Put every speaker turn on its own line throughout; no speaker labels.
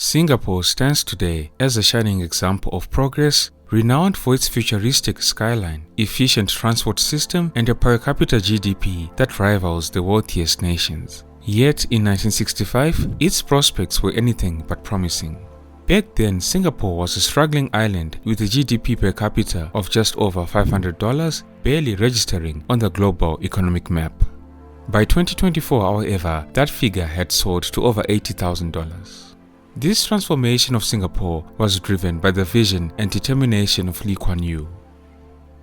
Singapore stands today as a shining example of progress, renowned for its futuristic skyline, efficient transport system, and a per capita GDP that rivals the wealthiest nations. Yet in 1965, its prospects were anything but promising. Back then, Singapore was a struggling island with a GDP per capita of just over $500, barely registering on the global economic map. By 2024, however, that figure had soared to over $80,000. This transformation of Singapore was driven by the vision and determination of Lee Kuan Yew.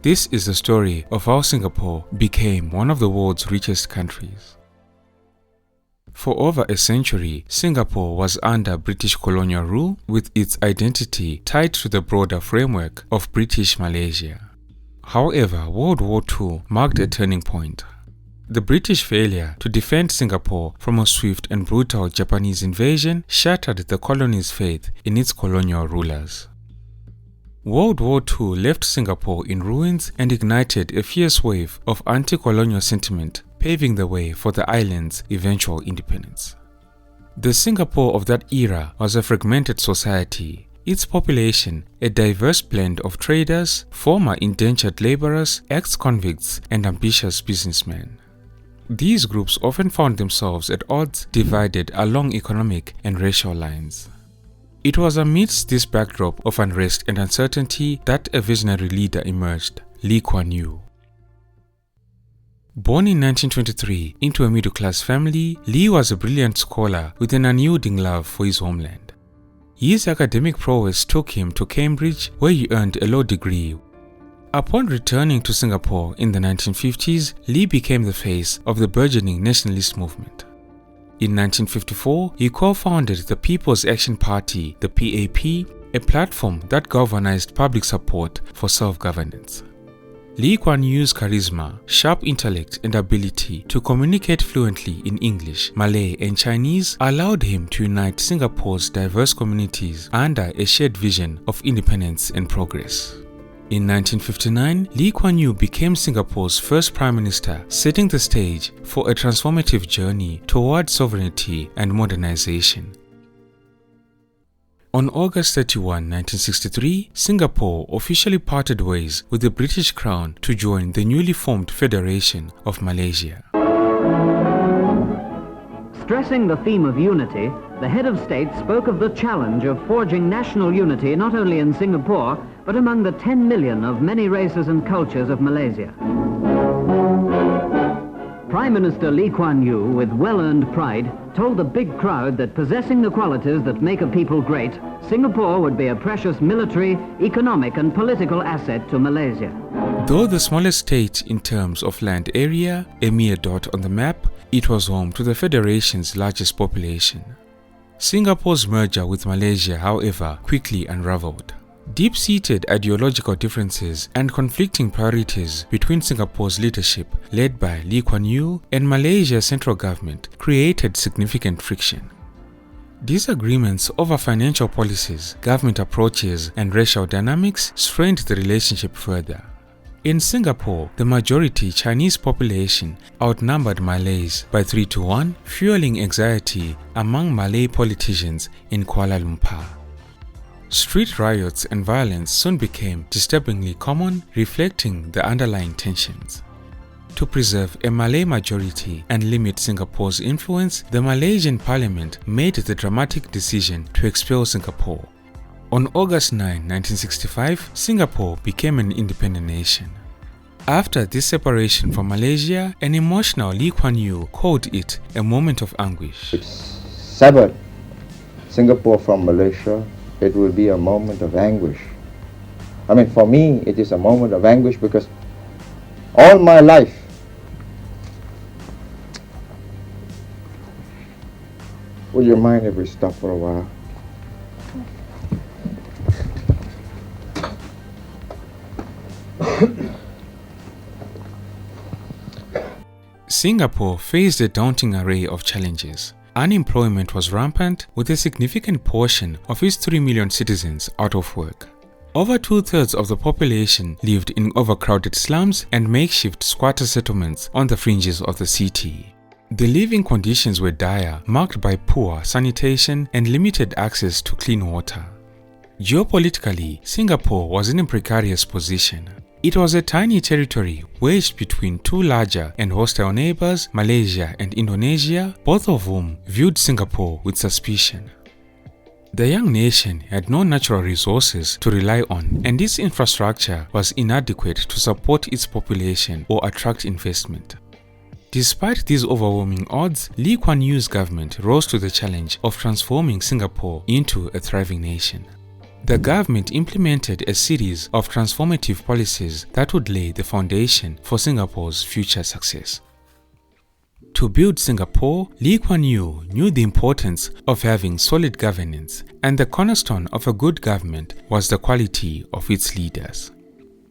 This is the story of how Singapore became one of the world's richest countries. For over a century, Singapore was under British colonial rule, with its identity tied to the broader framework of British Malaysia. However, World War II marked a turning point. The British failure to defend Singapore from a swift and brutal Japanese invasion shattered the colony's faith in its colonial rulers. World War II left Singapore in ruins and ignited a fierce wave of anti-colonial sentiment, paving the way for the island's eventual independence. The Singapore of that era was a fragmented society, its population a diverse blend of traders, former indentured laborers, ex-convicts, and ambitious businessmen. These groups often found themselves at odds, divided along economic and racial lines. It was amidst this backdrop of unrest and uncertainty that a visionary leader emerged, Lee Kuan Yew. Born in 1923 into a middle-class family, Lee was a brilliant scholar with an unyielding love for his homeland. His academic prowess took him to Cambridge, where he earned a law degree. Upon returning to Singapore in the 1950s, Lee became the face of the burgeoning nationalist movement. In 1954, he co-founded the People's Action Party, the PAP, a platform that galvanized public support for self-governance. Lee Kuan Yew's charisma, sharp intellect, and ability to communicate fluently in English, Malay, and Chinese allowed him to unite Singapore's diverse communities under a shared vision of independence and progress. In 1959, Lee Kuan Yew became Singapore's first Prime Minister, setting the stage for a transformative journey toward sovereignty and modernization. On August 31, 1963, Singapore officially parted ways with the British Crown to join the newly formed Federation of Malaysia.
Stressing the theme of unity, the head of state spoke of the challenge of forging national unity not only in Singapore, but among the 10 million of many races and cultures of Malaysia. Prime Minister Lee Kuan Yew, with well-earned pride, told the big crowd that possessing the qualities that make a people great, Singapore would be a precious military, economic and political asset to Malaysia.
Though the smallest state in terms of land area, a mere dot on the map, it was home to the Federation's largest population. Singapore's merger with Malaysia, however, quickly unraveled. Deep-seated ideological differences and conflicting priorities between Singapore's leadership, led by Lee Kuan Yew, and Malaysia's central government created significant friction. Disagreements over financial policies, government approaches, and racial dynamics strained the relationship further. In Singapore, the majority Chinese population outnumbered Malays by 3-1, fueling anxiety among Malay politicians in Kuala Lumpur. Street riots and violence soon became disturbingly common, reflecting the underlying tensions. To preserve a Malay majority and limit Singapore's influence, the Malaysian parliament made the dramatic decision to expel Singapore. On August 9, 1965, Singapore became an independent nation. After this separation from Malaysia, an emotional Lee Kuan Yew called it a moment of anguish.
It's severed Singapore from Malaysia. It will be a moment of anguish. I mean, for me, it is a moment of anguish because all my life, would you mind if we stop for a while?
Singapore faced a daunting array of challenges. Unemployment was rampant, with a significant portion of its 3 million citizens out of work. Over 2/3 of the population lived in overcrowded slums and makeshift squatter settlements on the fringes of the city. The living conditions were dire, marked by poor sanitation and limited access to clean water. Geopolitically, Singapore was in a precarious position. It was a tiny territory wedged between two larger and hostile neighbors, Malaysia and Indonesia, both of whom viewed Singapore with suspicion. The young nation had no natural resources to rely on, and its infrastructure was inadequate to support its population or attract investment. Despite these overwhelming odds, Lee Kuan Yew's government rose to the challenge of transforming Singapore into a thriving nation. The government implemented a series of transformative policies that would lay the foundation for Singapore's future success. To build Singapore, Lee Kuan Yew knew the importance of having solid governance, and the cornerstone of a good government was the quality of its leaders.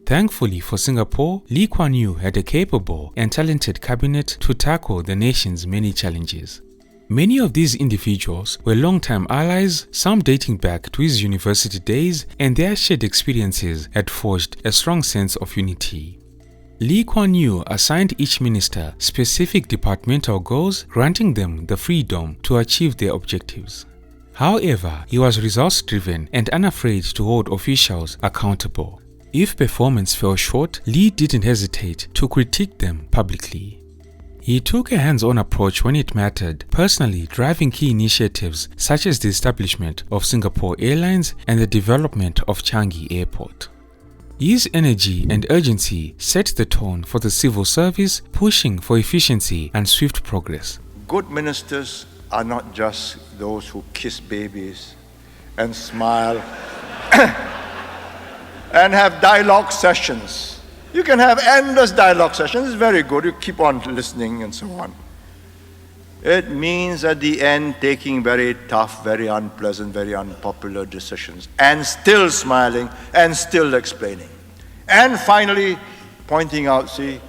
Thankfully for Singapore, Lee Kuan Yew had a capable and talented cabinet to tackle the nation's many challenges. Many of these individuals were long-time allies, some dating back to his university days, and their shared experiences had forged a strong sense of unity. Lee Kuan Yew assigned each minister specific departmental goals, granting them the freedom to achieve their objectives. However, he was results-driven and unafraid to hold officials accountable. If performance fell short, Lee didn't hesitate to critique them publicly. He took a hands-on approach when it mattered, personally driving key initiatives such as the establishment of Singapore Airlines and the development of Changi Airport. His energy and urgency set the tone for the civil service, pushing for efficiency and swift progress.
Good ministers are not just those who kiss babies and smile and have dialogue sessions. You can have endless dialogue sessions, it's very good, you keep on listening and so on. It means at the end taking very tough, very unpleasant, very unpopular decisions and still smiling and still explaining. And finally, pointing out, see,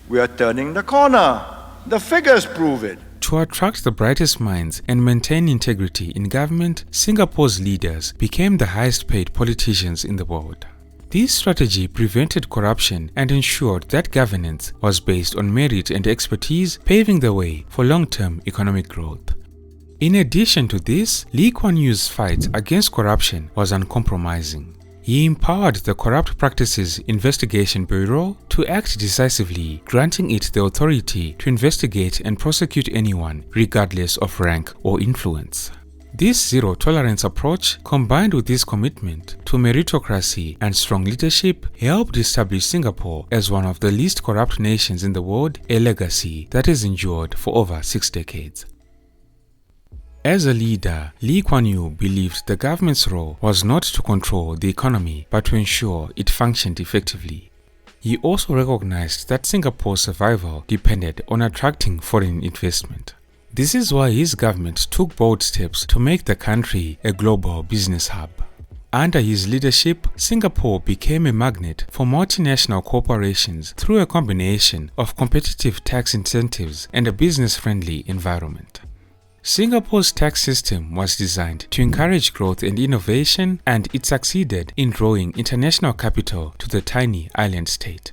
we are turning the corner. The figures prove it.
To attract the brightest minds and maintain integrity in government, Singapore's leaders became the highest paid politicians in the world. This strategy prevented corruption and ensured that governance was based on merit and expertise, paving the way for long-term economic growth. In addition to this, Lee Kuan Yew's fight against corruption was uncompromising. He empowered the Corrupt Practices Investigation Bureau to act decisively, granting it the authority to investigate and prosecute anyone, regardless of rank or influence. This zero-tolerance approach, combined with his commitment to meritocracy and strong leadership, helped establish Singapore as one of the least corrupt nations in the world, a legacy that has endured for over 6 decades. As a leader, Lee Kuan Yew believed the government's role was not to control the economy, but to ensure it functioned effectively. He also recognized that Singapore's survival depended on attracting foreign investment. This is why his government took bold steps to make the country a global business hub. Under his leadership, Singapore became a magnet for multinational corporations through a combination of competitive tax incentives and a business-friendly environment. Singapore's tax system was designed to encourage growth and innovation, and it succeeded in drawing international capital to the tiny island state.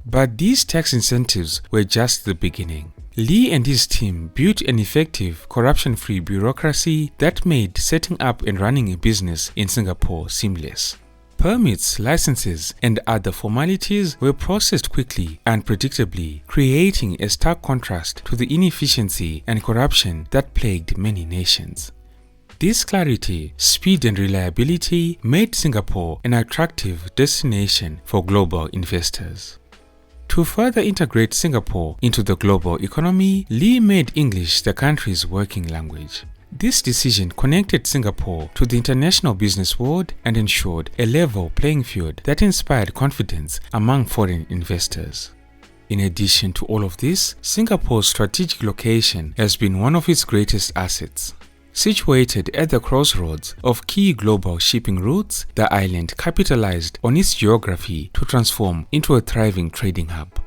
But these tax incentives were just the beginning. Lee and his team built an effective, corruption-free bureaucracy that made setting up and running a business in Singapore seamless. Permits, licenses, and other formalities were processed quickly and predictably, creating a stark contrast to the inefficiency and corruption that plagued many nations. This clarity, speed, and reliability made Singapore an attractive destination for global investors. To further integrate Singapore into the global economy, Lee made English the country's working language. This decision connected Singapore to the international business world and ensured a level playing field that inspired confidence among foreign investors. In addition to all of this, Singapore's strategic location has been one of its greatest assets. Situated at the crossroads of key global shipping routes, the island capitalized on its geography to transform into a thriving trading hub.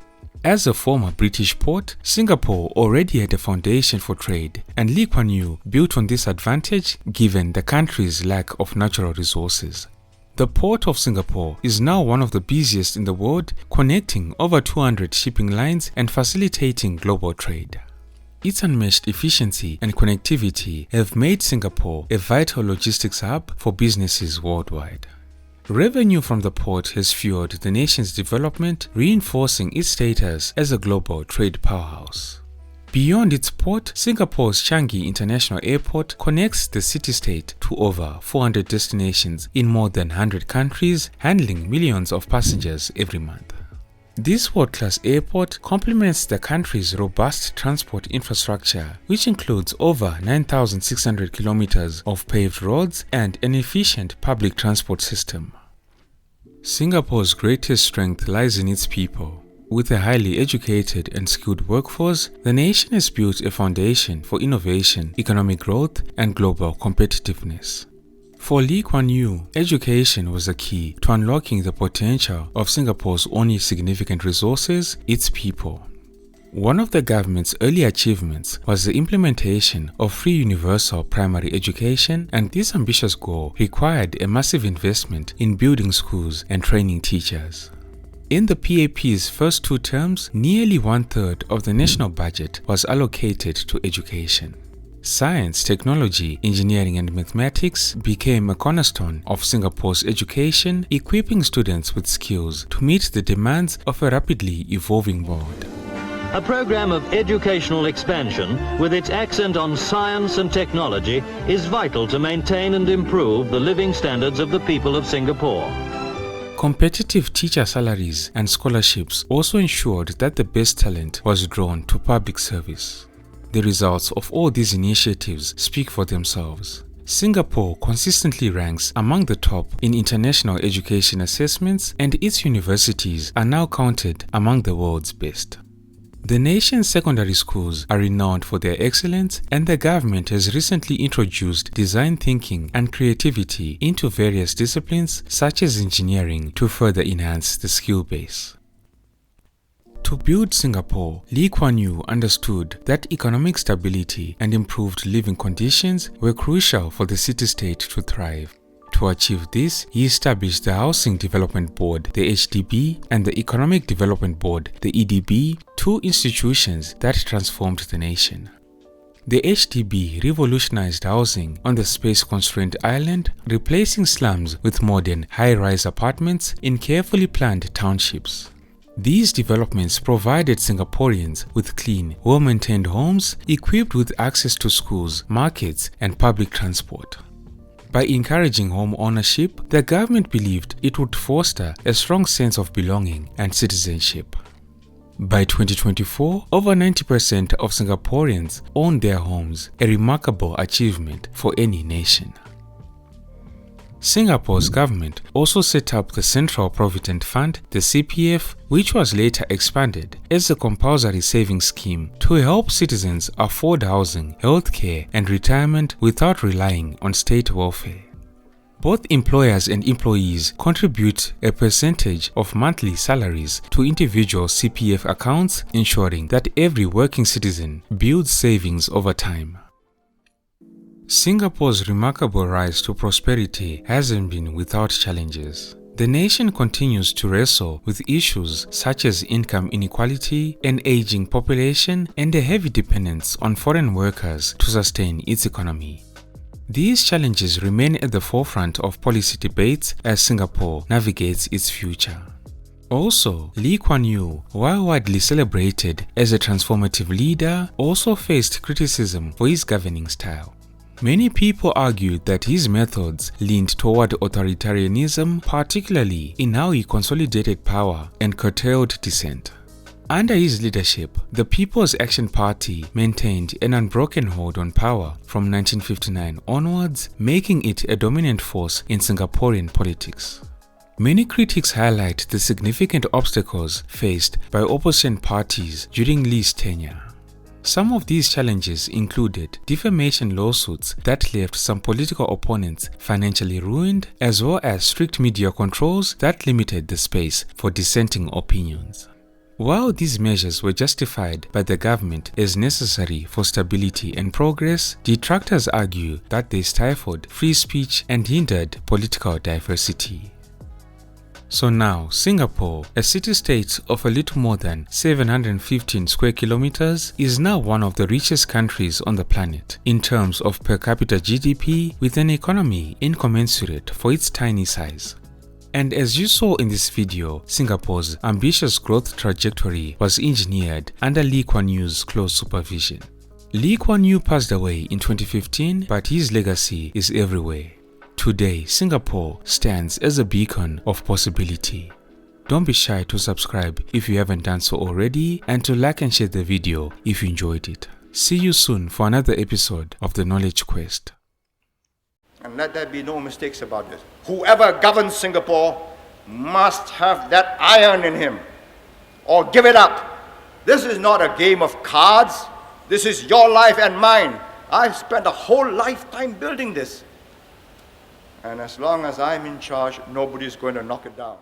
As a former British port, Singapore already had a foundation for trade, and Lee Kuan Yew built on this advantage given the country's lack of natural resources. The port of Singapore is now one of the busiest in the world, connecting over 200 shipping lines and facilitating global trade. Its unmatched efficiency and connectivity have made Singapore a vital logistics hub for businesses worldwide. Revenue from the port has fueled the nation's development, reinforcing its status as a global trade powerhouse. Beyond its port, Singapore's Changi International Airport connects the city-state to over 400 destinations in more than 100 countries, handling millions of passengers every month. This world-class airport complements the country's robust transport infrastructure, which includes over 9,600 kilometers of paved roads and an efficient public transport system. Singapore's greatest strength lies in its people. With a highly educated and skilled workforce, the nation has built a foundation for innovation, economic growth, and global competitiveness. For Lee Kuan Yew, education was the key to unlocking the potential of Singapore's only significant resources, its people. One of the government's early achievements was the implementation of free universal primary education, and this ambitious goal required a massive investment in building schools and training teachers. In the PAP's first 2 terms, nearly 1/3 of the national budget was allocated to education. Science, technology, engineering, and mathematics became a cornerstone of Singapore's education, equipping students with skills to meet the demands of a rapidly evolving world.
A program of educational expansion with its accent on science and technology is vital to maintain and improve the living standards of the people of Singapore.
Competitive teacher salaries and scholarships also ensured that the best talent was drawn to public service. The results of all these initiatives speak for themselves. Singapore consistently ranks among the top in international education assessments, and its universities are now counted among the world's best. The nation's secondary schools are renowned for their excellence, and the government has recently introduced design thinking and creativity into various disciplines such as engineering to further enhance the skill base. To build Singapore, Lee Kuan Yew understood that economic stability and improved living conditions were crucial for the city-state to thrive. To achieve this, he established the Housing Development Board, the HDB, and the Economic Development Board, the EDB, 2 institutions that transformed the nation. The HDB revolutionized housing on the space-constrained island, replacing slums with modern high-rise apartments in carefully planned townships. These developments provided Singaporeans with clean, well-maintained homes equipped with access to schools, markets, and public transport. By encouraging home ownership, the government believed it would foster a strong sense of belonging and citizenship. By 2024, over 90% of Singaporeans own their homes, a remarkable achievement for any nation. Singapore's government also set up the Central Provident Fund, the CPF, which was later expanded as a compulsory savings scheme to help citizens afford housing, healthcare, and retirement without relying on state welfare. Both employers and employees contribute a percentage of monthly salaries to individual CPF accounts, ensuring that every working citizen builds savings over time. Singapore's remarkable rise to prosperity hasn't been without challenges. The nation continues to wrestle with issues such as income inequality, an aging population, and a heavy dependence on foreign workers to sustain its economy. These challenges remain at the forefront of policy debates as Singapore navigates its future. Also, Lee Kuan Yew, while widely celebrated as a transformative leader, also faced criticism for his governing style. Many people argued that his methods leaned toward authoritarianism, particularly in how he consolidated power and curtailed dissent. Under his leadership, the People's Action Party maintained an unbroken hold on power from 1959 onwards, making it a dominant force in Singaporean politics. Many critics highlight the significant obstacles faced by opposition parties during Lee's tenure. Some of these challenges included defamation lawsuits that left some political opponents financially ruined, as well as strict media controls that limited the space for dissenting opinions. While these measures were justified by the government as necessary for stability and progress, detractors argue that they stifled free speech and hindered political diversity. So now, Singapore, a city-state of a little more than 715 square kilometers, is now one of the richest countries on the planet in terms of per capita GDP, with an economy incommensurate for its tiny size. And as you saw in this video, Singapore's ambitious growth trajectory was engineered under Lee Kuan Yew's close supervision. Lee Kuan Yew passed away in 2015, but his legacy is everywhere. Today, Singapore stands as a beacon of possibility. Don't be shy to subscribe if you haven't done so already, and to like and share the video if you enjoyed it. See you soon for another episode of the Knowledge Quest.
And let there be no mistakes about this. Whoever governs Singapore must have that iron in him, or give it up. This is not a game of cards. This is your life and mine. I've spent a whole lifetime building this. And as long as I'm in charge, nobody's going to knock it down.